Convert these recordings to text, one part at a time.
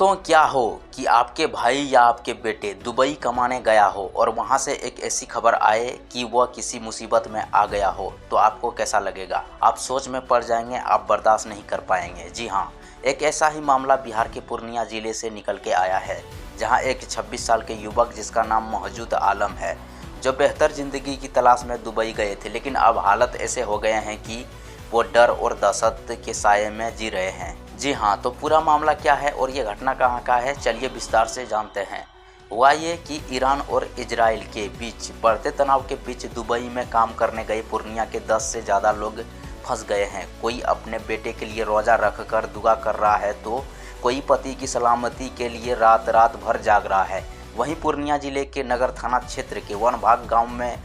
दोस्तों, क्या हो कि आपके भाई या आपके बेटे दुबई कमाने गया हो और वहां से एक ऐसी खबर आए कि वह किसी मुसीबत में आ गया हो, तो आपको कैसा लगेगा? आप सोच में पड़ जाएंगे, आप बर्दाश्त नहीं कर पाएंगे। जी हाँ, एक ऐसा ही मामला बिहार के पूर्णिया जिले से निकल के आया है, जहां एक 26 साल के युवक जिसका नाम मौजूद आलम है, जो बेहतर जिंदगी की तलाश में दुबई गए थे, लेकिन अब हालत ऐसे हो गए हैं कि वो डर और दहशत के साये में जी रहे हैं। जी हाँ, तो पूरा मामला क्या है और ये घटना कहाँ का है, चलिए विस्तार से जानते हैं। हुआ ये कि ईरान और इजराइल के बीच बढ़ते तनाव के बीच दुबई में काम करने गए पूर्णिया के 10 से ज़्यादा लोग फंस गए हैं। कोई अपने बेटे के लिए रोज़ा रख कर दुआ कर रहा है, तो कोई पति की सलामती के लिए रात रात भर जाग रहा है। वहीं पूर्णिया जिले के नगर थाना क्षेत्र के वनभाग गाँव में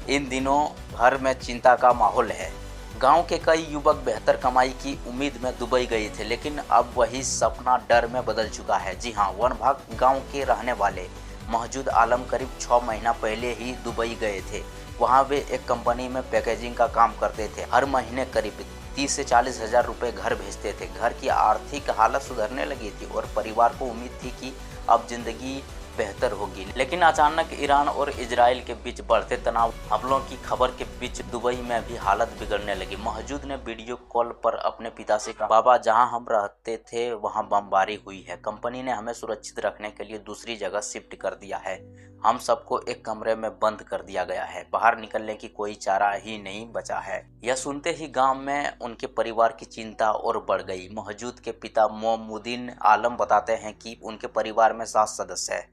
इन दिनों भर में चिंता का माहौल है। गांव के कई युवक बेहतर कमाई की उम्मीद में दुबई गए थे, लेकिन अब वही सपना डर में बदल चुका है। जी हां, वनभाग गांव के रहने वाले मौजूद आलम करीब 6 महीना पहले ही दुबई गए थे। वहां वे एक कंपनी में पैकेजिंग का काम करते थे। हर महीने करीब 30 से 40 हज़ार रुपये घर भेजते थे। घर की आर्थिक हालत सुधरने लगी थी और परिवार को उम्मीद थी कि अब जिंदगी बेहतर होगी, लेकिन अचानक ईरान और इजराइल के बीच बढ़ते तनाव हमलों की खबर के बीच दुबई में भी हालत बिगड़ने लगी। मौजूद ने वीडियो कॉल पर अपने पिता से कहा, बाबा, जहां हम रहते थे वहां बमबारी हुई है। कंपनी ने हमें सुरक्षित रखने के लिए दूसरी जगह शिफ्ट कर दिया है। हम सबको एक कमरे में बंद कर दिया गया है। बाहर निकलने की कोई चारा ही नहीं बचा है। यह सुनते ही गांव में उनके परिवार की चिंता और बढ़ गई। मौजूद के पिता मोमुद्दीन आलम बताते हैं कि उनके परिवार में 7 सदस्य हैं।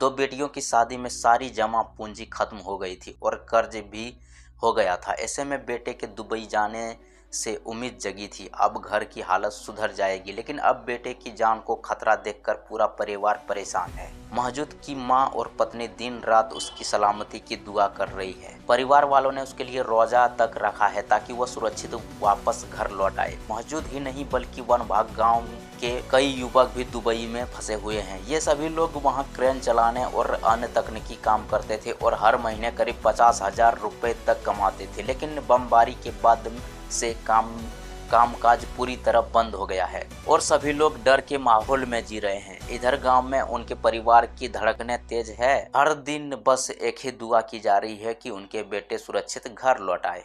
2 बेटियों की शादी में सारी जमा पूंजी खत्म हो गई थी और कर्ज भी हो गया था। ऐसे में बेटे के दुबई जाने से उम्मीद जगी थी, अब घर की हालत सुधर जाएगी, लेकिन अब बेटे की जान को खतरा देखकर पूरा परिवार परेशान है। मौजूद की मां और पत्नी दिन रात उसकी सलामती की दुआ कर रही है। परिवार वालों ने उसके लिए रोजा तक रखा है ताकि वह सुरक्षित वापस घर लौट आए। मौजूद ही नहीं बल्कि वनभाग गांव के कई युवक भी दुबई में फंसे हुए हैं। ये सभी लोग वहां क्रेन चलाने और अन्य तकनीकी काम करते थे और हर महीने करीब 50 हज़ार रुपये तक कमाते थे, लेकिन बमबारी के बाद से कामकाज पूरी तरह बंद हो गया है और सभी लोग डर के माहौल में जी रहे हैं। इधर गांव में उनके परिवार की धड़कनें तेज है। हर दिन बस एक ही दुआ की जा रही है कि उनके बेटे सुरक्षित घर लौट आए।